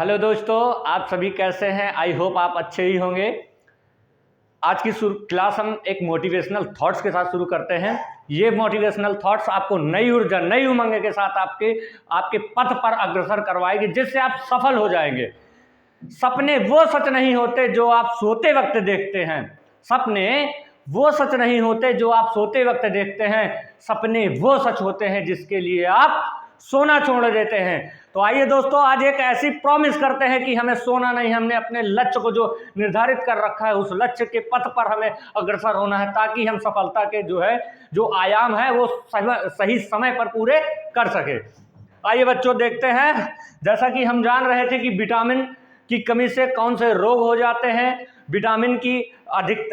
Hello दोस्तों, आप सभी कैसे हैं। आई होप आप अच्छे ही होंगे। आज की क्लास हम एक मोटिवेशनल थॉट्स के साथ शुरू करते हैं। ये मोटिवेशनल थॉट्स आपको नई ऊर्जा, नई उमंग के साथ आपके पथ पर अग्रसर करवाएगी, जिससे आप सफल हो जाएंगे। सपने वो सच नहीं होते जो आप सोते वक्त देखते हैं। सपने वो सच नहीं होते जो आप सोते वक्त देखते हैं। सपने वो सच होते हैं जिसके लिए आप सोना छोड़ देते हैं। तो आइए दोस्तों, आज एक ऐसी प्रॉमिस करते हैं कि हमें सोना नहीं, हमने अपने लक्ष्य को जो निर्धारित कर रखा है उस लक्ष्य के पथ पर हमें अग्रसर होना है, ताकि हम सफलता के जो आयाम है वो सही समय पर पूरे कर सके। आइए बच्चों, देखते हैं। जैसा कि हम जान रहे थे कि विटामिन की कमी से कौन से रोग हो जाते हैं, विटामिन की अधिक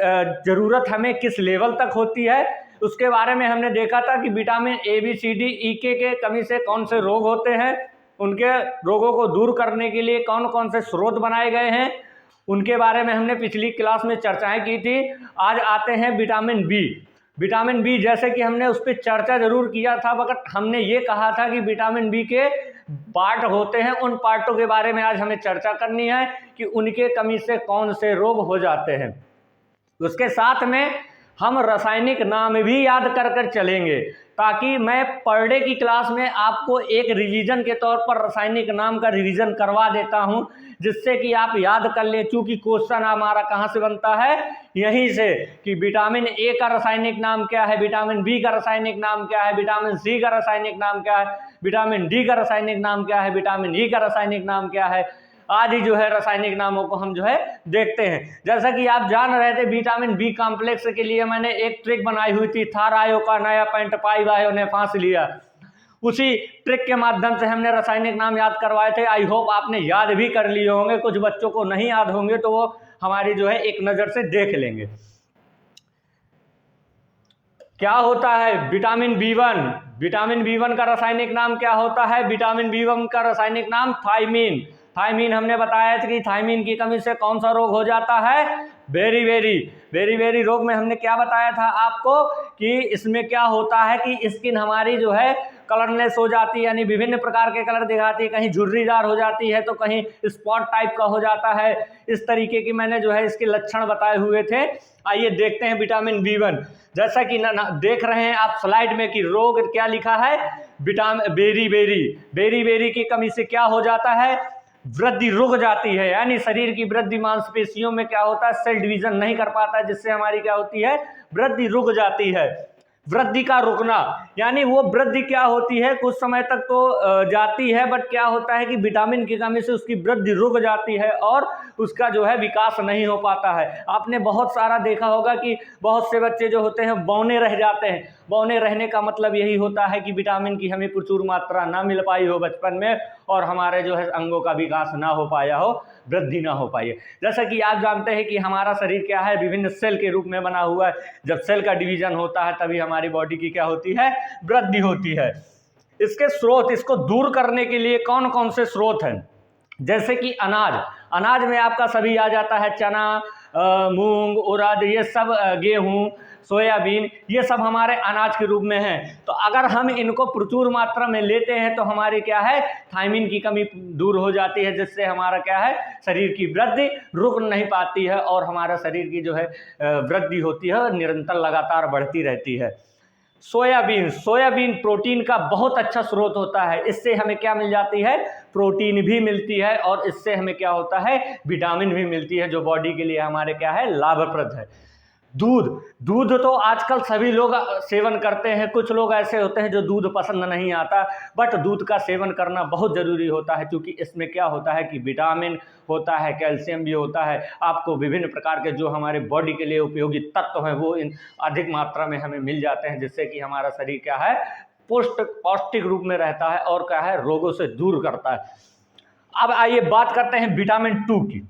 जरूरत हमें किस लेवल तक होती है, उसके बारे में हमने देखा था कि vitamin A B C D E के कमी से कौन से रोग होते हैं, उनके रोगों को दूर करने के लिए कौन कौन से स्रोत बनाए गए हैं, उनके बारे में हमने पिछली क्लास में चर्चाएं की थी। आज आते हैं विटामिन बी। विटामिन बी, जैसे कि हमने उस पर चर्चा जरूर किया था, मगर हमने ये कहा था कि विटामिन बी के पार्ट होते हैं, उन पार्टों के बारे में आज हमें चर्चा करनी है कि उनके कमी से कौन से रोग हो जाते हैं। उसके साथ में हम रासायनिक नाम भी याद कर कर चलेंगे, ताकि मैं पर डे की क्लास में आपको एक रिवीजन के तौर पर रासायनिक नाम का रिवीजन करवा देता हूं, जिससे कि आप याद कर लें। चूंकि क्वेश्चन हमारा कहां से बनता है, यहीं से, कि विटामिन ए का रासायनिक नाम क्या है, विटामिन बी का रासायनिक नाम क्या है, विटामिन सी का रासायनिक नाम क्या है, विटामिन डी का रासायनिक नाम क्या है, विटामिन ई का रासायनिक नाम क्या है, आदि रासायनिक नामों को हम देखते हैं। जैसा कि आप जान रहे थे, विटामिन बी कॉम्प्लेक्स के लिए मैंने एक ट्रिक बनाई हुई थी, थार आयो का नया पैंट पाई वायो ने फांस लिया। उसी ट्रिक के माध्यम से हमने रासायनिक नाम याद करवाए थे। आई होप आपने याद भी कर लिए होंगे। कुछ बच्चों को नहीं याद होंगे तो वो हमारी एक नज़र से देख लेंगे। क्या होता है विटामिन बी1? विटामिन बी1 का रासायनिक नाम क्या होता है? विटामिन बी1 का रासायनिक नाम थायमीन। थायमीन हमने बताया था कि थायमीन की कमी से कौन सा रोग हो जाता है? बेरी रोग में हमने क्या बताया था आपको कि इसमें क्या होता है कि स्किन हमारी कलरनेस हो जाती है, यानी विभिन्न प्रकार के कलर दिखाती है। कहीं झुर्रीदार हो जाती है तो कहीं स्पॉट टाइप का हो जाता है। इस तरीके की मैंने इसके लक्षण बताए हुए थे। आइए देखते हैं विटामिन बी1। जैसा कि देख रहे हैं आप स्लाइड में कि रोग क्या लिखा है, विटामिन बेरी की कमी से क्या हो जाता है? वृद्धि रुक जाती है, यानी शरीर की वृद्धि, मांसपेशियों में क्या होता है, सेल डिवीजन नहीं कर पाता, जिससे हमारी क्या होती है, वृद्धि रुक जाती है। वृद्धि का रुकना, यानी वो वृद्धि क्या होती है, कुछ समय तक तो जाती है, बट क्या होता है कि विटामिन की कमी से उसकी वृद्धि रुक जाती है और उसका विकास नहीं हो पाता है। आपने बहुत सारा देखा होगा कि बहुत से बच्चे होते हैं बौने रह जाते हैं। बौने रहने का मतलब यही होता है कि विटामिन की हमें प्रचुर मात्रा ना मिल पाई हो बचपन में, और हमारे अंगों का विकास ना हो पाया हो, वृद्धि ना हो पाई है। जैसा कि आप जानते हैं कि हमारा शरीर क्या है, विभिन्न सेल के रूप में बना हुआ है। जब सेल का डिवीजन होता है तभी हमारी बॉडी की क्या होती है, वृद्धि होती है। इसके स्रोत, इसको दूर करने के लिए कौन कौन से स्रोत हैं? जैसे कि अनाज में आपका सभी आ जाता है, चना, मूंग, उड़द, ये सब, गेहूं, सोयाबीन, ये सब हमारे अनाज के रूप में हैं। तो अगर हम इनको प्रचुर मात्रा में लेते हैं तो हमारी क्या है, थायमीन की कमी दूर हो जाती है, जिससे हमारा क्या है, शरीर की वृद्धि रुक नहीं पाती है और हमारा शरीर की वृद्धि होती है, निरंतर लगातार बढ़ती रहती है। सोयाबीन प्रोटीन का बहुत अच्छा स्रोत होता है। इससे हमें क्या मिल जाती है, प्रोटीन भी मिलती है, और इससे हमें क्या होता है, विटामिन भी मिलती है, जो बॉडी के लिए हमारे क्या है, लाभप्रद है। दूध तो आजकल सभी लोग सेवन करते हैं। कुछ लोग ऐसे होते हैं जो दूध पसंद नहीं आता, बट दूध का सेवन करना बहुत ज़रूरी होता है, क्योंकि इसमें क्या होता है कि विटामिन होता है, कैल्शियम भी होता है। आपको विभिन्न प्रकार के जो हमारे बॉडी के लिए उपयोगी तत्व हैं वो इन अधिक मात्रा में हमें मिल जाते हैं, जिससे कि हमारा शरीर क्या है, पौष्टिक रूप में रहता है और क्या है, रोगों से दूर करता है। अब आइए बात करते हैं विटामिन 2 की।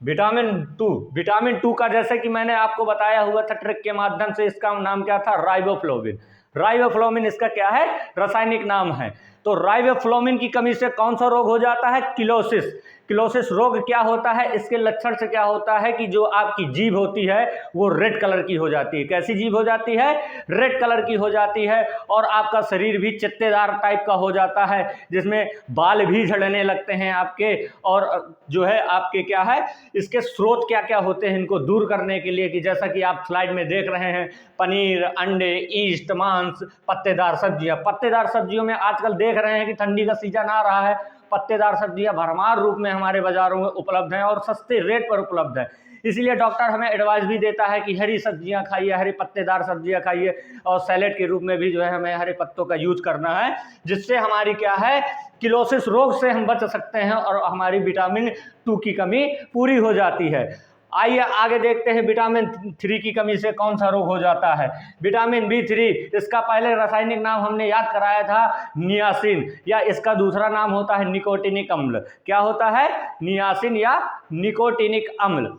विटामिन टू का, जैसे कि मैंने आपको बताया हुआ था ट्रिक के माध्यम से, इसका नाम क्या था, राइबोफ्लोविन। इसका क्या है, रासायनिक नाम है। तो राइबोफ्लाविन की कमी से कौन सा रोग हो जाता है? किलोसिस। किलोसिस रोग क्या होता है? इसके लक्षण से क्या होता है कि जो आपकी जीभ होती है वो रेड कलर की हो जाती है। कैसी जीभ हो जाती है? रेड कलर की हो जाती है। और आपका शरीर भी चित्तेदार टाइप का हो जाता है, जिसमें बाल भी झड़ने लगते हैं आपके। और जो है आपके क्या है, इसके स्रोत क्या क्या होते हैं इनको दूर करने के लिए, कि जैसा कि आप स्लाइड में देख रहे हैं, पनीर, अंडे, ईस्ट, मांस, पत्तेदार सब्जियां। पत्तेदार सब्जियों में आजकल देख रहे हैं कि ठंडी का सीजन आ रहा है, पत्तेदार सब्जियां भरमार रूप में हमारे बाजारों में उपलब्ध हैं और सस्ते रेट पर उपलब्ध है। इसलिए डॉक्टर हमें एडवाइस भी देता है कि हरी सब्जियां खाइए, हरी पत्तेदार सब्जियां खाइए, और सैलेड के रूप में भी जो है हमें हरे पत्तों का यूज करना है, जिससे हमारी क्या है, किलोसिस रोग से हम बच सकते हैं और हमारी विटामिन 2 की कमी पूरी हो जाती है। आइए आगे देखते हैं विटामिन 3 की कमी से कौन सा रोग हो जाता है। विटामिन B3, इसका पहले रासायनिक नाम हमने याद कराया था, नियासिन, या इसका दूसरा नाम होता है निकोटिनिक अम्ल। क्या होता है? नियासिन या निकोटिनिक अम्ल।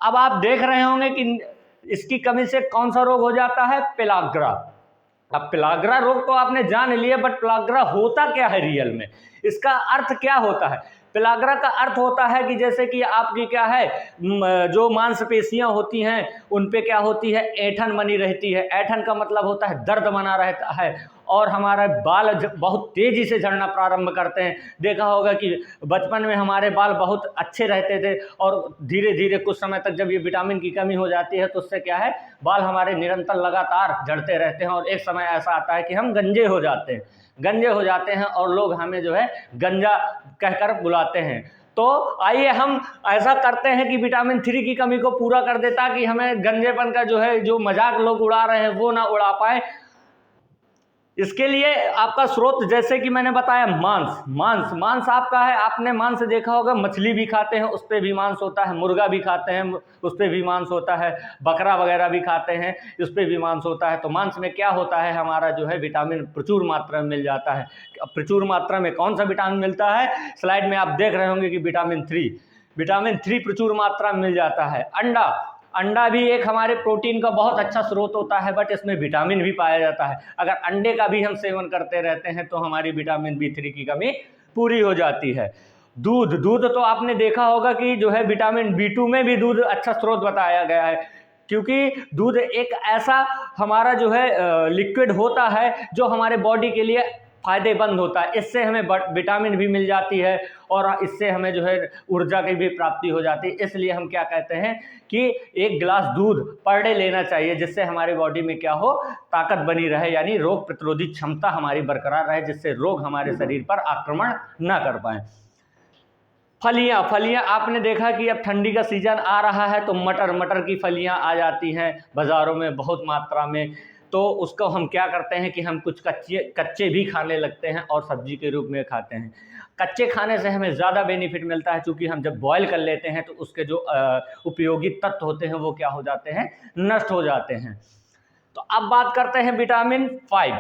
अब आप देख रहे होंगे कि इसकी कमी से कौन सा रोग हो जाता है? पेलाग्रा। अब पेलाग्रा रोग तो आपने जान लिया, बट पेलाग्रा होता क्या है रियल में, इसका अर्थ क्या होता है? पेलाग्रा का अर्थ होता है कि जैसे कि आपकी क्या है, जो मांसपेशियां होती हैं उन पे क्या होती है, ऐंठन बनी रहती है। ऐंठन का मतलब होता है दर्द बना रहता है, और हमारे बाल बहुत तेजी से झड़ना प्रारंभ करते हैं। देखा होगा कि बचपन में हमारे बाल बहुत अच्छे रहते थे, और धीरे धीरे कुछ समय तक जब ये विटामिन की कमी हो जाती है तो उससे क्या है, बाल हमारे निरंतर लगातार झड़ते रहते हैं, और एक समय ऐसा आता है कि हम गंजे हो जाते हैं। गंजे हो जाते हैं और लोग हमें जो है गंजा कहकर बुलाते हैं। तो आइए हम ऐसा करते हैं कि विटामिन 3 की कमी को पूरा कर देता, कि हमें गंजेपन का जो है, जो मजाक लोग उड़ा रहे हैं वो ना उड़ा पाए। इसके लिए आपका स्रोत, जैसे कि मैंने बताया, मांस आपका है। आपने मांस देखा होगा, मछली भी खाते हैं उस पर भी मांस होता है, मुर्गा भी खाते हैं उस पर भी मांस होता है, बकरा वगैरह भी खाते हैं उस पर भी मांस होता है। तो मांस में क्या होता है, हमारा जो है विटामिन प्रचुर मात्रा में मिल जाता है। प्रचुर मात्रा में कौन सा विटामिन मिलता है? स्लाइड में आप देख रहे होंगे कि विटामिन 3 प्रचुर मात्रा में मिल जाता है। अंडा भी एक हमारे प्रोटीन का बहुत अच्छा स्रोत होता है, बट इसमें विटामिन भी पाया जाता है। अगर अंडे का भी हम सेवन करते रहते हैं तो हमारी विटामिन B3 की कमी पूरी हो जाती है। दूध तो आपने देखा होगा कि जो है विटामिन B2 में भी दूध अच्छा स्रोत बताया गया है, क्योंकि दूध एक ऐसा हमारा जो है लिक्विड होता है जो हमारे बॉडी के लिए फायदेमंद होता है। इससे हमें विटामिन भी मिल जाती है, और इससे हमें जो है ऊर्जा की भी प्राप्ति हो जाती है। इसलिए हम क्या कहते हैं कि 1 गिलास दूध पर डे लेना चाहिए, जिससे हमारी बॉडी में क्या हो, ताकत बनी रहे, यानी रोग प्रतिरोधी क्षमता हमारी बरकरार रहे, जिससे रोग हमारे शरीर पर आक्रमण ना कर पाए। फलियां आपने देखा कि अब ठंडी का सीजन आ रहा है तो मटर की फलियां आ जाती हैं बाज़ारों में बहुत मात्रा में। तो उसको हम क्या करते हैं कि हम कुछ कच्चे भी खाने लगते हैं और सब्जी के रूप में खाते हैं। कच्चे खाने से हमें ज़्यादा बेनिफिट मिलता है, क्योंकि हम जब बॉयल कर लेते हैं तो उसके जो उपयोगी तत्व होते हैं वो क्या हो जाते हैं, नष्ट हो जाते हैं। तो अब बात करते हैं विटामिन 5।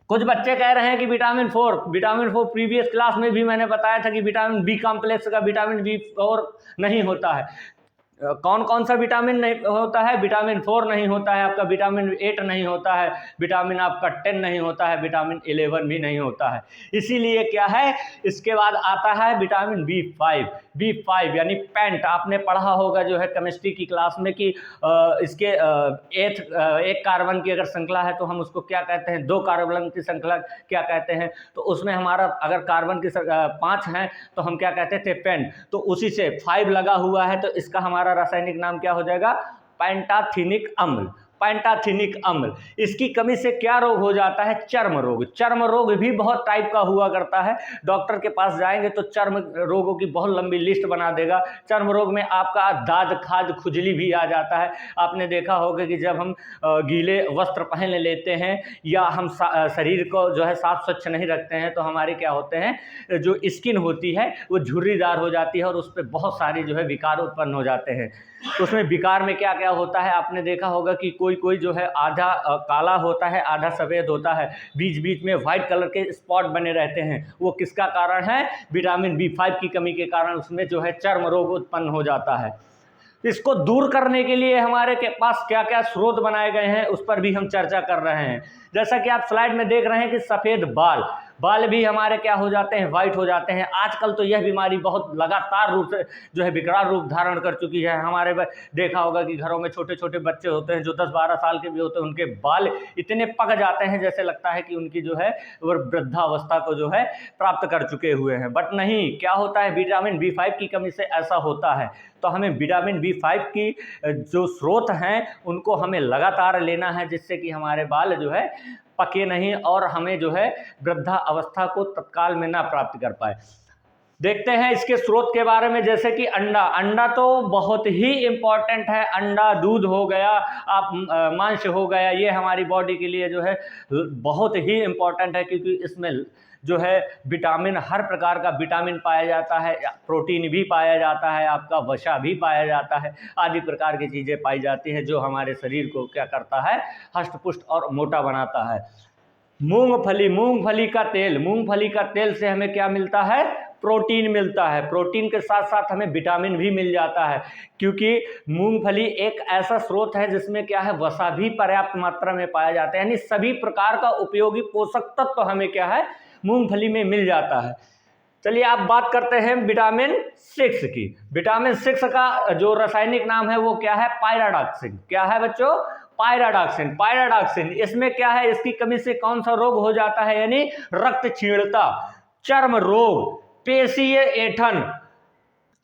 कुछ बच्चे कह रहे हैं कि विटामिन 4 प्रीवियस क्लास में भी मैंने बताया था कि विटामिन बी कॉम्प्लेक्स का विटामिन B4 नहीं होता है। कौन कौन सा विटामिन नहीं होता है? विटामिन 4 नहीं होता है आपका, विटामिन 8 नहीं होता है, विटामिन आपका 10 नहीं होता है, विटामिन 11 भी नहीं होता है। इसीलिए क्या है, इसके बाद आता है विटामिन B5 यानी पेंट। आपने पढ़ा होगा जो है केमिस्ट्री की क्लास में कि इसके एक कार्बन की अगर श्रृंखला है तो हम उसको क्या कहते हैं, 2 कार्बन की श्रृंखला क्या कहते हैं। तो उसमें हमारा अगर कार्बन की 5 हैं तो हम क्या कहते थे, पेंट। तो उसी से 5 लगा हुआ है, तो इसका हमारा रासायनिक नाम क्या हो जाएगा, पेंटाथीनिक अम्ल। इसकी कमी से क्या रोग हो जाता है? चर्म रोग भी बहुत टाइप का हुआ करता है। डॉक्टर के पास जाएंगे तो चर्म रोगों की बहुत लंबी लिस्ट बना देगा। चर्म रोग में आपका दाद, खाज, खुजली भी आ जाता है। आपने देखा होगा कि जब हम गीले वस्त्र पहन लेते हैं या हम शरीर को जो है साफ स्वच्छ नहीं रखते हैं तो हमारे क्या होते हैं, जो स्किन होती है वो झुर्रीदार हो जाती है और उस पर बहुत सारी जो है विकार उत्पन्न हो जाते हैं। उसमें विकार में क्या क्या होता है, आपने देखा होगा कि कोई जो है आधा काला होता है, आधा सफ़ेद होता है, बीच बीच में वाइट कलर के स्पॉट बने रहते हैं। वो किसका कारण है? विटामिन B5 की कमी के कारण उसमें जो है चर्म रोग उत्पन्न हो जाता है। इसको दूर करने के लिए हमारे के पास क्या क्या स्रोत बनाए गए हैं उस पर भी हम चर्चा कर रहे हैं। जैसा कि आप स्लाइड में देख रहे हैं कि सफ़ेद बाल भी हमारे क्या हो जाते हैं, वाइट हो जाते हैं। आजकल तो यह बीमारी बहुत लगातार रूप से जो है विकराल रूप धारण कर चुकी है। हमारे देखा होगा कि घरों में छोटे छोटे बच्चे होते हैं जो 10-12 साल के भी होते हैं, उनके बाल इतने पक जाते हैं जैसे लगता है कि उनकी जो है वो वृद्धावस्था को जो है प्राप्त कर चुके हुए हैं। बट नहीं, क्या होता है, विटामिन B5 की कमी से ऐसा होता है। तो हमें विटामिन B5 की जो स्रोत हैं उनको हमें लगातार लेना है, जिससे कि हमारे बाल जो है पके नहीं और हमें जो है वृद्धा अवस्था को तत्काल में ना प्राप्त कर पाए। देखते हैं इसके स्रोत के बारे में, जैसे कि अंडा। अंडा तो बहुत ही इम्पॉर्टेंट है। अंडा, दूध हो गया, आप मांस हो गया, ये हमारी बॉडी के लिए जो है बहुत ही इम्पॉर्टेंट है, क्योंकि इसमें जो है विटामिन, हर प्रकार का विटामिन पाया जाता है, प्रोटीन भी पाया जाता है, आपका वसा भी पाया जाता है, आदि प्रकार की चीज़ें पाई जाती हैं जो हमारे शरीर को क्या करता है, हष्ट-पुष्ट और मोटा बनाता है। मूंगफली, मूंगफली का तेल, मूंगफली का तेल से हमें क्या मिलता है, प्रोटीन मिलता है। प्रोटीन के साथ साथ हमें विटामिन भी मिल जाता है, क्योंकि मूंगफली एक ऐसा स्रोत है जिसमें क्या है, वसा भी पर्याप्त मात्रा में पाया जाता है। यानी सभी प्रकार का उपयोगी पोषक तत्व तो हमें क्या है, मूंगफली में मिल जाता है। चलिए आप बात करते हैं विटामिन 6 की। विटामिन 6 का जो रासायनिक नाम है वो क्या है, पायराडॉक्सिन। क्या है बच्चों, पायराडॉक्सिन। पायराडॉक्सिन, इसमें क्या है, इसकी कमी से कौन सा रोग हो जाता है, यानी रक्त क्षीणता, चर्म रोग, पेशीय ऐंठन।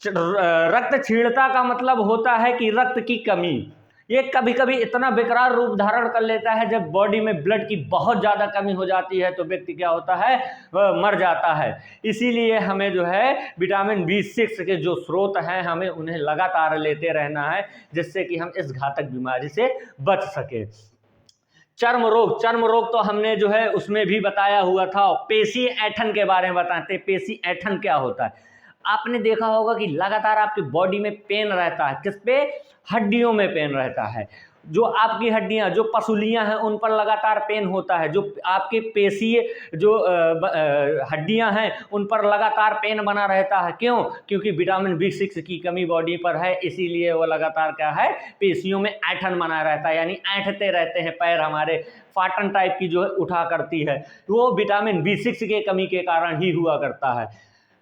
रक्त क्षीणता का मतलब होता है कि रक्त की कमी। ये कभी कभी इतना बेकरार रूप धारण कर लेता है, जब बॉडी में ब्लड की बहुत ज़्यादा कमी हो जाती है तो व्यक्ति क्या होता है, वह मर जाता है। इसीलिए हमें जो है विटामिन B6 के जो स्रोत हैं हमें उन्हें लगातार लेते रहना है, जिससे कि हम इस घातक बीमारी से बच सके। चर्म रोग, चर्म रोग तो हमने जो है उसमें भी बताया हुआ था। पेशी ऐंठन के बारे में बताते हैं। पेशी ऐंठन क्या होता है, आपने देखा होगा कि लगातार आपकी बॉडी में पेन रहता है। किस पे, हड्डियों में पेन रहता है। जो आपकी हड्डियां, जो पसलियां हैं, उन पर लगातार पेन होता है। जो आपके पेशीय जो हड्डियां हैं उन पर लगातार पेन बना रहता है। क्यों, क्योंकि विटामिन B6 की कमी बॉडी पर है, इसीलिए वो लगातार क्या है, पेशियों में ऐंठन बना रहता है, यानी ऐंठते रहते हैं, पैर हमारे फाटन टाइप की जो है उठा करती है, वो विटामिन B6 के कमी के कारण ही हुआ करता है।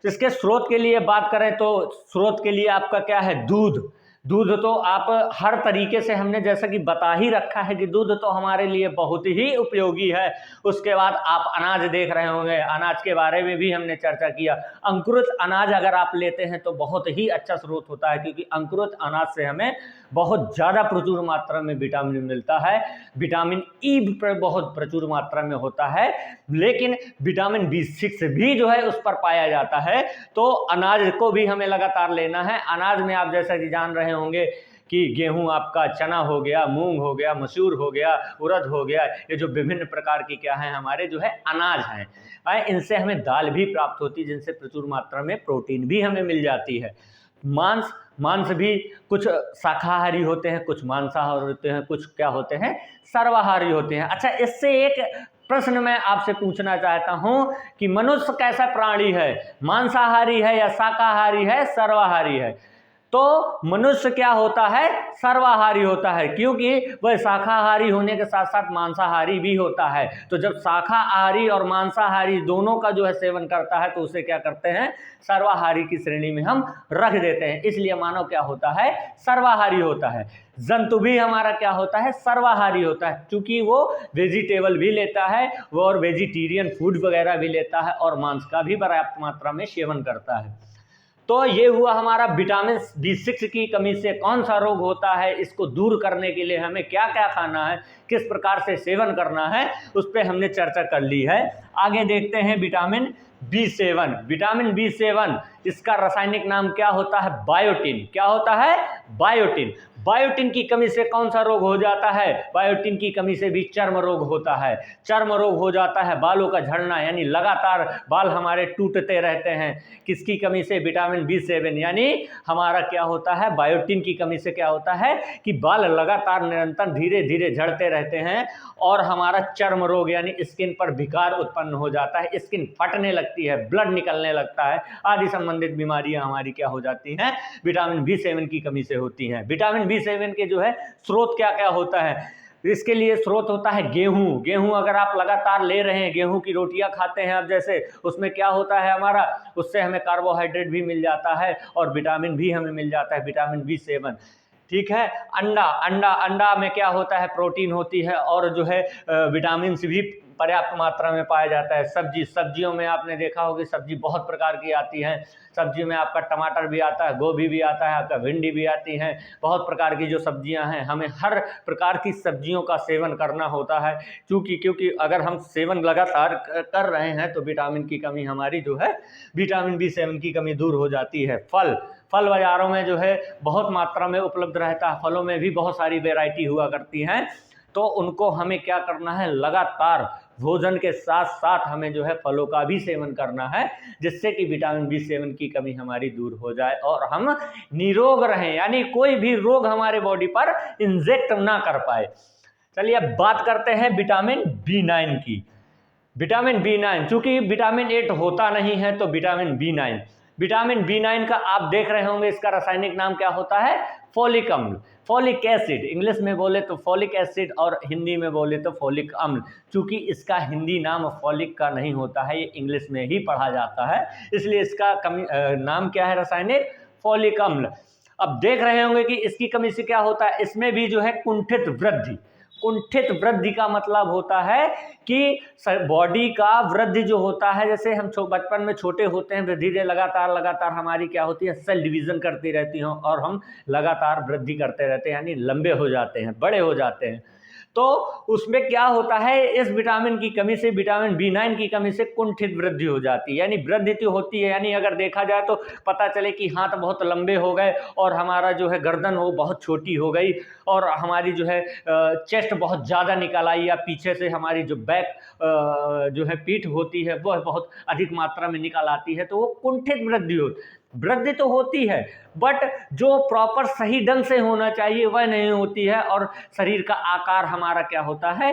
इसके स्रोत के लिए बात करें तो स्रोत के लिए आपका क्या है, दूध। दूध तो आप हर तरीके से, हमने जैसा कि बता ही रखा है कि दूध तो हमारे लिए बहुत ही उपयोगी है। उसके बाद आप अनाज देख रहे होंगे, अनाज के बारे में भी हमने चर्चा किया। अंकुरित अनाज अगर आप लेते हैं तो बहुत ही अच्छा स्रोत होता है, क्योंकि अंकुरित अनाज से हमें बहुत ज़्यादा प्रचुर मात्रा में विटामिन मिलता है। विटामिन ई बहुत प्रचुर मात्रा में होता है, लेकिन विटामिन B6 भी जो है उस पर पाया जाता है। तो अनाज को भी हमें लगातार लेना है। अनाज में आप जैसा कि जान रहे होंगे कि गेहूं आपका, चना हो गया, मूंग हो गया, मसूर हो गया, उड़द हो गया, ये जो विभिन्न प्रकार की क्या है हमारे जो है अनाज हैं, इनसे हमें दाल भी प्राप्त होती है, जिनसे प्रचुर मात्रा में प्रोटीन भी हमें मिल जाती है। मांस, मांस भी कुछ शाकाहारी होते हैं, कुछ मांसाहारी होते हैं, कुछ क्या होते हैं, सर्वाहारी होते हैं। अच्छा, इससे एक प्रश्न मैं आपसे पूछना चाहता हूं कि मनुष्य कैसा प्राणी है, मांसाहारी है या शाकाहारी है, सर्वाहारी है? तो मनुष्य क्या होता है, सर्वाहारी होता है, क्योंकि वह शाकाहारी होने के साथ साथ मांसाहारी भी होता है। तो जब शाकाहारी और मांसाहारी दोनों का जो है सेवन करता है तो उसे क्या करते हैं, सर्वाहारी की श्रेणी में हम रख देते हैं। इसलिए मानव क्या होता है, सर्वाहारी होता है। जंतु भी हमारा क्या होता है, सर्वाहारी होता है, क्योंकि वो वेजिटेबल भी लेता है, वो और वेजिटेरियन फूड वगैरह भी लेता है और मांस का भी पर्याप्त मात्रा में सेवन करता है। तो ये हुआ हमारा विटामिन B6 की कमी से कौन सा रोग होता है, इसको दूर करने के लिए हमें क्या क्या खाना है, किस प्रकार से सेवन करना है, उस पर हमने चर्चा कर ली है। आगे देखते हैं विटामिन B7। विटामिन B7, इसका रासायनिक नाम क्या होता है, बायोटिन। क्या होता है, बायोटिन। बायोटिन की कमी से कौन सा रोग हो जाता है, बायोटिन की कमी से भी चर्म रोग होता है। चर्म रोग हो जाता है, बालों का झड़ना, यानी लगातार बाल हमारे टूटते रहते हैं। किसकी कमी से, विटामिन B7, यानी हमारा क्या होता है, बायोटिन की कमी से क्या होता है कि बाल लगातार निरंतर धीरे धीरे झड़ते रहते हैं और हमारा चर्म रोग यानी स्किन पर विकार उत्पन्न हो जाता है, स्किन फटने लगती है, ब्लड निकलने लगता है, आदि संबंधित बीमारियां हमारी क्या हो जाती हैं, विटामिन B7 की कमी से होती हैं। विटामिन B7 के जो है स्रोत क्या क्या होता है, इसके लिए स्रोत होता है गेहूँ। गेहूँ अगर आप लगातार ले रहे हैं, गेहूँ की रोटियां खाते हैं अब जैसे, उसमें क्या होता है हमारा, उससे हमें कार्बोहाइड्रेट भी मिल जाता है और विटामिन भी हमें मिल जाता है, विटामिन B7। ठीक है। अंडा अंडा अंडा में क्या होता है, प्रोटीन होती है और जो है विटामिन भी पर्याप्त मात्रा में पाया जाता है। सब्जियों में आपने देखा होगा सब्जी बहुत प्रकार की आती है। सब्जी में आपका टमाटर भी आता है, गोभी भी आता है, आपका भिंडी भी आती है, बहुत प्रकार की जो सब्जियां हैं। हमें हर प्रकार की सब्जियों का सेवन करना होता है, क्योंकि अगर हम सेवन लगातार कर रहे हैं तो विटामिन की कमी हमारी जो है, विटामिन B7 की कमी दूर हो जाती है। फल बाज़ारों में जो है बहुत मात्रा में उपलब्ध रहता है। फलों में भी बहुत सारी वैरायटी हुआ करती हैं, तो उनको हमें क्या करना है, लगातार भोजन के साथ साथ हमें जो है फलों का भी सेवन करना है, जिससे कि विटामिन B7 की कमी हमारी दूर हो जाए और हम निरोग रहें, यानी कोई भी रोग हमारे बॉडी पर इंजेक्ट ना कर पाए। चलिए अब बात करते हैं विटामिन B9 की। विटामिन B9, चूंकि विटामिन 8 होता नहीं है तो विटामिन B9 का आप देख रहे होंगे, इसका रासायनिक नाम क्या होता है, फोलिक अम्ल, फोलिक एसिड। इंग्लिश में बोले तो फोलिक एसिड और हिंदी में बोले तो फोलिक अम्ल। चूंकि इसका हिंदी नाम फोलिक का नहीं होता है, ये इंग्लिश में ही पढ़ा जाता है, इसलिए इसका नाम क्या है रासायनिक, फोलिक अम्ल। अब देख रहे होंगे कि इसकी कमी से क्या होता है, इसमें भी जो है कुंठित वृद्धि। कुंठित वृद्धि का मतलब होता है कि बॉडी का वृद्धि जो होता है, जैसे हम बचपन में छोटे होते हैं, धीरे लगातार हमारी क्या होती है, सेल डिवीजन करती रहती हैं और हम लगातार वृद्धि करते रहते हैं, यानी लंबे हो जाते हैं, बड़े हो जाते हैं। तो उसमें क्या होता है, इस विटामिन की कमी से, विटामिन B9 की कमी से कुंठित वृद्धि हो जाती है, यानी वृद्धि तो होती है, यानी अगर देखा जाए तो पता चले कि हाथ बहुत लंबे हो गए और हमारा जो है गर्दन वो बहुत छोटी हो गई और हमारी जो है चेस्ट बहुत ज़्यादा निकल आई, या पीछे से हमारी जो बैक जो है पीठ होती है वह बहुत अधिक मात्रा में निकल आती है, तो वो कुंठित वृद्धि तो होती है, बट जो प्रॉपर सही ढंग से होना चाहिए वह नहीं होती है और शरीर का आकार हमारा क्या होता है,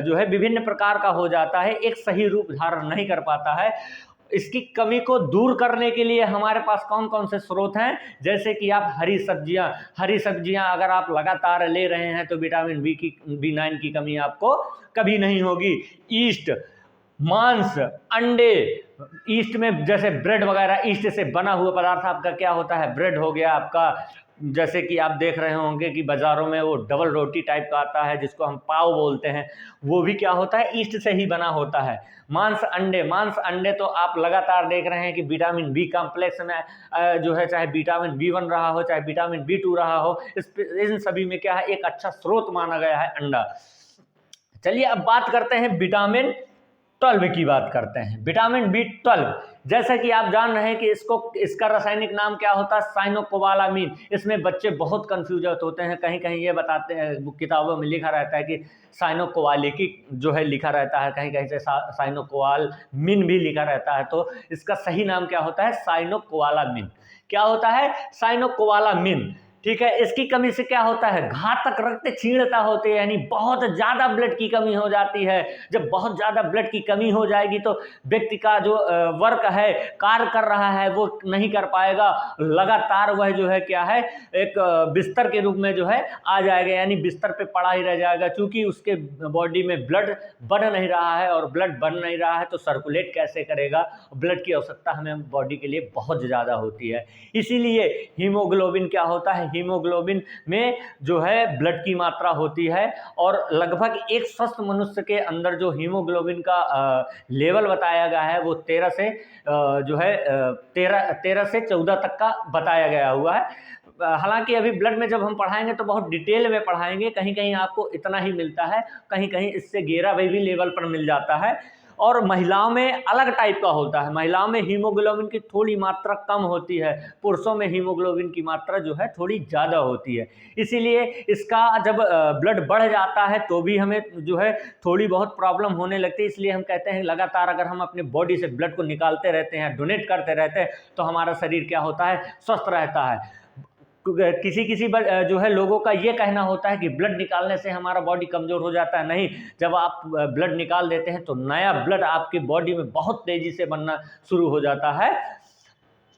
जो है विभिन्न प्रकार का हो जाता है, एक सही रूप धारण नहीं कर पाता है। इसकी कमी को दूर करने के लिए हमारे पास कौन कौन से स्रोत हैं, जैसे कि आप हरी सब्जियां अगर आप लगातार ले रहे हैं तो विटामिन B9 की कमी आपको कभी नहीं होगी। ईस्ट, मांस, अंडे, ईस्ट में जैसे ब्रेड वगैरह, ईस्ट से बना हुआ पदार्थ आपका क्या होता है, ब्रेड हो गया आपका। जैसे कि आप देख रहे होंगे कि बाज़ारों में वो डबल रोटी टाइप का आता है जिसको हम पाव बोलते हैं, वो भी क्या होता है, ईस्ट से ही बना होता है। मांस अंडे तो आप लगातार देख रहे हैं कि विटामिन B कॉम्प्लेक्स में जो है, चाहे विटामिन B1 रहा हो, चाहे विटामिन B2 रहा हो, इन सभी में क्या है, एक अच्छा स्रोत माना गया है अंडा। चलिए अब बात करते हैं विटामिन 12 की बात करते हैं। विटामिन B12, जैसा कि आप जान रहे हैं कि इसका रासायनिक नाम क्या होता है, साइनोकोबालामीन। इसमें बच्चे बहुत कंफ्यूज होते हैं, कहीं कहीं ये बताते हैं, किताबों में लिखा रहता है कि साइनोकोवालिक जो है लिखा रहता है, कहीं कहीं से साइनोकोबालामीन भी लिखा रहता है, तो इसका सही नाम क्या होता है, साइनोकोबालामीन। क्या होता है, साइनोकोबालामीन। ठीक है। इसकी कमी से क्या होता है, घातक रक्त क्षीणता होती है, यानी बहुत ज़्यादा ब्लड की कमी हो जाती है। जब बहुत ज़्यादा ब्लड की कमी हो जाएगी तो व्यक्ति का जो वर्क है, कार्य कर रहा है, वो नहीं कर पाएगा, लगातार वह जो है क्या है, एक बिस्तर के रूप में जो है आ जाएगा, यानी बिस्तर पे पड़ा ही रह जाएगा, क्योंकि उसके बॉडी में ब्लड बढ़ नहीं रहा है, और ब्लड बढ़ नहीं रहा है तो सर्कुलेट कैसे करेगा। ब्लड की आवश्यकता हमें बॉडी के लिए बहुत ज़्यादा होती है। इसीलिए हीमोग्लोबिन क्या होता है, हीमोग्लोबिन में जो है ब्लड की मात्रा होती है, और लगभग एक स्वस्थ मनुष्य के अंदर जो हीमोग्लोबिन का लेवल बताया गया है वो 13 से जो है 13 से 14 तक का बताया गया हुआ है। हालांकि अभी ब्लड में जब हम पढ़ाएंगे तो बहुत डिटेल में पढ़ाएंगे, कहीं कहीं आपको इतना ही मिलता है, कहीं कहीं इससे 11 भी लेवल पर मिल जाता है। और महिलाओं में अलग टाइप का होता है, महिलाओं में हीमोग्लोबिन की थोड़ी मात्रा कम होती है, पुरुषों में हीमोग्लोबिन की मात्रा जो है थोड़ी ज़्यादा होती है। इसीलिए इसका जब ब्लड बढ़ जाता है तो भी हमें जो है थोड़ी बहुत प्रॉब्लम होने लगती है। इसलिए हम कहते हैं लगातार अगर हम अपने बॉडी से ब्लड को निकालते रहते हैं, डोनेट करते रहते हैं, तो हमारा शरीर क्या होता है, स्वस्थ रहता है। किसी जो है लोगों का ये कहना होता है कि ब्लड निकालने से हमारा बॉडी कमज़ोर हो जाता है। नहीं, जब आप ब्लड निकाल देते हैं तो नया ब्लड आपकी बॉडी में बहुत तेज़ी से बनना शुरू हो जाता है।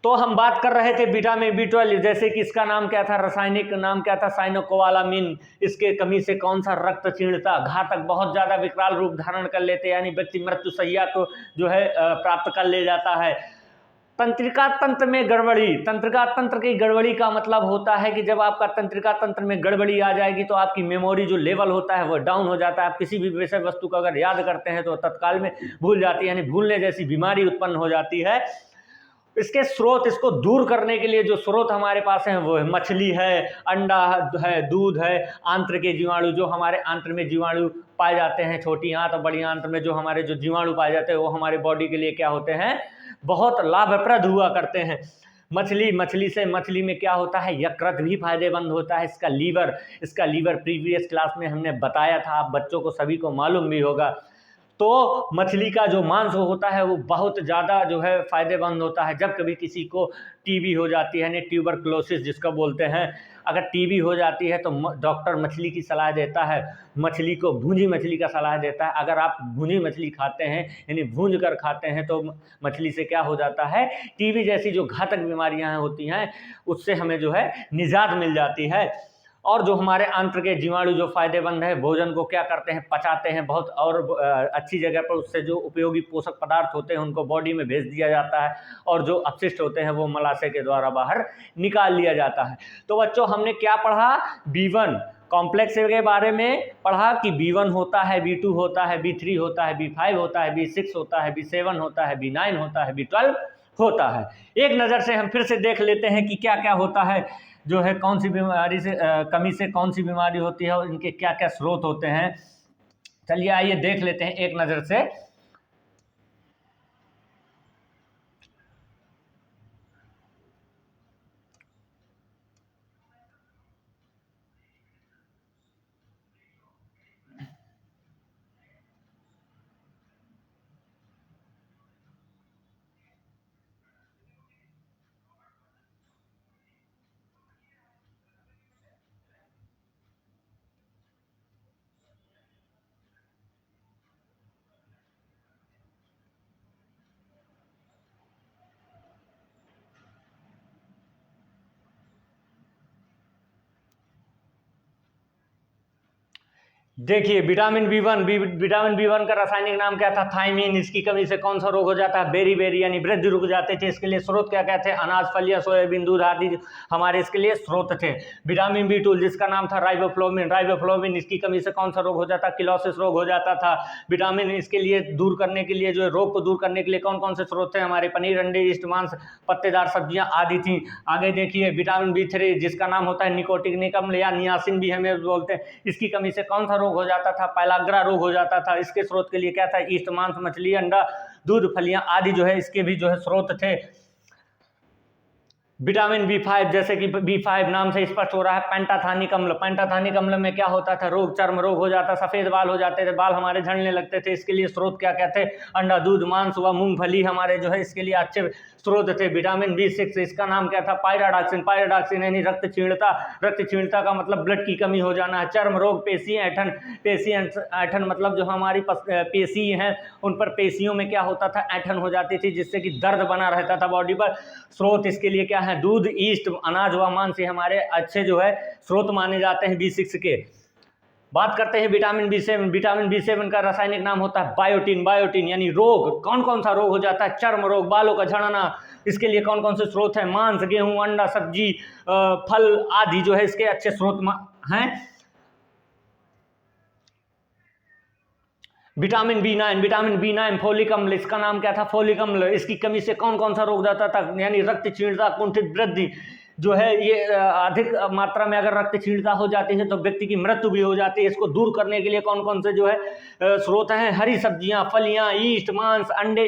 तो हम बात कर रहे थे विटामिन B12, जैसे कि इसका नाम क्या था, रासायनिक नाम क्या था, साइनोकोबालामिन। इसके कमी से कौन सा रक्तक्षीणता, घातक, बहुत ज्यादा विकराल रूप धारण कर लेते हैं, यानी व्यक्ति मृत्यु शैया को जो है प्राप्त कर ले जाता है। तंत्रिका तंत्र में गड़बड़ी, तंत्रिका तंत्र की गड़बड़ी का मतलब होता है कि जब आपका तंत्रिका तंत्र में गड़बड़ी आ जाएगी तो आपकी मेमोरी जो लेवल होता है वो डाउन हो जाता है। आप किसी भी विषय वस्तु को अगर याद करते हैं तो तत्काल में भूल जाती है, यानी भूलने जैसी बीमारी उत्पन्न हो जाती है। इसके स्रोत, इसको दूर करने के लिए जो स्रोत हमारे पास हैं वो है मछली है, अंडा है, दूध है, आंत्र के जीवाणु, जो हमारे आंत्र में जीवाणु पाए जाते हैं, छोटी आंत और बड़ी आंत में जो हमारे जो जीवाणु पाए जाते हैं वो हमारे बॉडी के लिए क्या होते हैं, बहुत लाभप्रद हुआ करते हैं। मछली में क्या होता है, यकृत भी फायदेमंद होता है। इसका लीवर प्रीवियस क्लास में हमने बताया था, आप बच्चों को सभी को मालूम भी होगा। तो मछली का जो मांस होता है वो बहुत ज़्यादा जो है फायदेमंद होता है। जब कभी किसी को टीबी हो जाती है, यानी ट्यूबरकुलोसिस जिसको बोलते हैं, अगर टीबी हो जाती है तो डॉक्टर मछली की सलाह देता है, मछली को भूंजी मछली का सलाह देता है। अगर आप भूंजी मछली खाते हैं, यानी भूंज कर खाते हैं, तो मछली से क्या हो जाता है, टीबी जैसी जो घातक बीमारियां होती हैं उससे हमें जो है निजात मिल जाती है। और जो हमारे आंत्र के जीवाणु जो फायदेमंद है, भोजन को क्या करते हैं, पचाते हैं बहुत, और अच्छी जगह पर उससे जो उपयोगी पोषक पदार्थ होते हैं उनको बॉडी में भेज दिया जाता है, और जो अपशिष्ट होते हैं वो मलाशय के द्वारा बाहर निकाल लिया जाता है। तो बच्चों हमने क्या पढ़ा, B1 कॉम्प्लेक्स के बारे में पढ़ा कि B1 होता है, B2 होता है, B3 होता है, B5 होता है, B6 होता है, B7 होता है, B9 होता है, B12 होता है। एक नज़र से हम फिर से देख लेते हैं कि क्या क्या होता है, जो है कौन सी बीमारी से कमी से कौन सी बीमारी होती है और इनके क्या क्या स्रोत होते हैं। चलिए आइए देख लेते हैं एक नज़र से। देखिए विटामिन B1 का रासायनिक नाम क्या था, थायमीन। इसकी कमी से कौन सा रोग हो जाता है, बेरी यानी वृद्धि रुक जाते थे। इसके लिए स्रोत क्या क्या थे, अनाज, फलियां, सोयाबीन, दूध आदि हमारे इसके लिए स्रोत थे। विटामिन B2 जिसका नाम था राइबोफ्लोविन, इसकी कमी से कौन सा रोग हो जाता, किलोसिस रोग हो जाता था। विटामिन इसके लिए दूर करने के लिए, जो रोग को दूर करने के लिए कौन कौन से स्रोत थे हमारे, पनीर, अंडे, ईस्ट, मांस, पत्तेदार सब्जियां आदि थी। आगे देखिए विटामिन B3 जिसका नाम होता है निकोटिनिक अम्ल या नियासिन भी हमें बोलते हैं, इसकी कमी से कौन सा रोग हो जाता था, पैलाग्रा रोग हो जाता था। इसके स्रोत के लिए क्या था, ईस्ट, मांस, मछली, अंडा, दूध, फलियां आदि जो है इसके भी जो है स्रोत थे। विटामिन B5 जैसे कि B5 नाम से स्पष्ट हो रहा है, पेंटाथानिक अम्ल में क्या होता था, रोग, चर्म रोग हो जाता, सफेद बाल हो जाते थे, बाल हमारे झड़ने लगते थे। इसके लिए स्रोत क्या क्या थे, अंडा, दूध, मांस व मूंगफली हमारे जो है इसके लिए अच्छे स्रोत थे। विटामिन B6 इसका नाम क्या था, पायराडॉक्सिन यानी रक्तक्षीणता का मतलब ब्लड की कमी हो जाना है। चर्म रोग, पेशी ऐंठन मतलब जो हमारी पेशी हैं उन पर पेशियों में क्या होता था, ऐंठन हो जाती थी जिससे कि दर्द बना रहता था बॉडी पर। स्रोत इसके लिए क्या है, दूध, ईस्ट, अनाज व मांस हमारे अच्छे जो है स्रोत माने जाते हैं B6 के। बात करते हैं विटामिन B7 का रासायनिक नाम होता है बायोटिन यानी रोग, कौन कौन सा रोग हो जाता है, चर्म रोग, बालों का झड़ना, इसके लिए कौन कौन से स्रोत हैं, मांस, गेहूं, अंडा, सब्जी, फल आदि जो है इसके अच्छे स्रोत हैं। विटामिन B9 फोलिक अम्ल, इसका नाम क्या था, फोलिक अम्ल। इसकी कमी से कौन कौन सा रोग जाता था, यानी रक्तक्षीणता, कुंठित वृद्धि जो है, ये अधिक मात्रा में अगर रक्तक्षीणता हो जाती है तो व्यक्ति की मृत्यु भी हो जाती है। इसको दूर करने के लिए कौन कौन से जो है स्रोत हैं, हरी सब्जियां, फलियां, ईस्ट, मांस, अंडे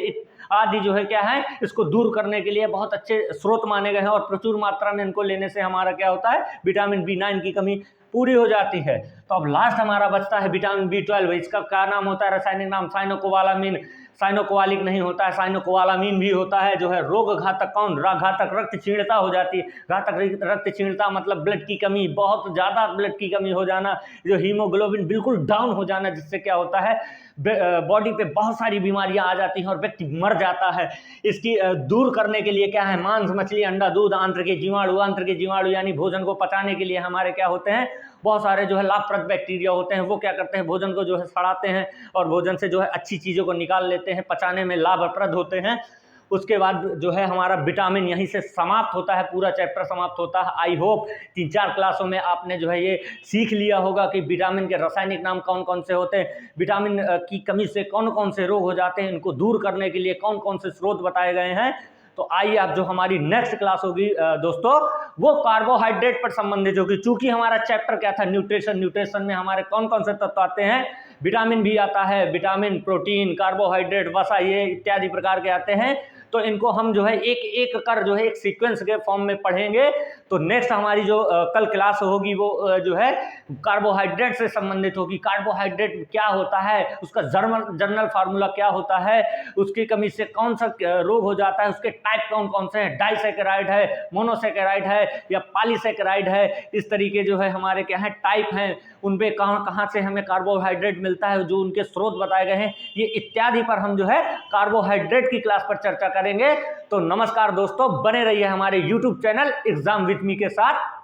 आदि जो है क्या है, इसको दूर करने के लिए बहुत अच्छे स्रोत माने गए हैं, और प्रचुर मात्रा में इनको लेने से हमारा क्या होता है, विटामिन B9 की कमी पूरी हो जाती है। तो अब लास्ट हमारा बचता है विटामिन B12। इसका क्या नाम होता है, रासायनिक नाम साइनोकोबालामिन। साइनोकोआलिक नहीं होता है, साइनोकोआलामीन भी होता है। जो है रोग घातक कौन, घातक रक्त क्षीणता हो जाती है। घातक रक्त क्षीणता मतलब ब्लड की कमी, बहुत ज़्यादा ब्लड की कमी हो जाना, जो हीमोग्लोबिन बिल्कुल डाउन हो जाना, जिससे क्या होता है बॉडी पे बहुत सारी बीमारियां आ जाती हैं और व्यक्ति मर जाता है। इसकी दूर करने के लिए क्या है, मांस, मछली, अंडा, दूध, आंत्र के जीवाणु यानी भोजन को पचाने के लिए हमारे क्या होते हैं, बहुत सारे जो है लाभप्रद बैक्टीरिया होते हैं। वो क्या करते हैं, भोजन को जो है सड़ाते हैं और भोजन से जो है अच्छी चीज़ों को निकाल लेते हैं, पचाने में लाभप्रद होते हैं। उसके बाद जो है हमारा विटामिन यहीं से समाप्त होता है, पूरा चैप्टर समाप्त होता है। आई होप 3-4 क्लासों में आपने जो है ये सीख लिया होगा कि विटामिन के रासायनिक नाम कौन कौन से होते हैं, विटामिन की कमी से कौन कौन से रोग हो जाते हैं, इनको दूर करने के लिए कौन कौन से स्रोत बताए गए हैं। तो आइए आप जो हमारी नेक्स्ट क्लास होगी दोस्तों, वो कार्बोहाइड्रेट पर संबंधित होगी। चूंकि हमारा चैप्टर क्या था, न्यूट्रिशन में हमारे कौन कौन से तत्व आते हैं, विटामिन भी आता है, विटामिन, प्रोटीन, कार्बोहाइड्रेट, वसा, ये इत्यादि प्रकार के आते हैं। तो इनको हम जो है एक एक कर जो है एक सीक्वेंस के फॉर्म में पढ़ेंगे। तो नेक्स्ट हमारी जो कल क्लास होगी वो जो है कार्बोहाइड्रेट से संबंधित होगी। कार्बोहाइड्रेट क्या होता है, उसका जर्नल फार्मूला क्या होता है, उसकी कमी से कौन सा रोग हो जाता है, उसके टाइप कौन कौन से हैं, डाइसैकेराइड है, मोनोसैकेराइड है या पॉलीसैकेराइड है, इस तरीके जो है हमारे क्या है टाइप हैं, उनपे कहाँ कहाँ से हमें कार्बोहाइड्रेट मिलता है, जो उनके स्रोत बताए गए हैं, ये इत्यादि पर हम जो है कार्बोहाइड्रेट की क्लास पर चर्चा करेंगे। तो नमस्कार दोस्तों, बने रहिए हमारे YouTube channel exam with me के साथ।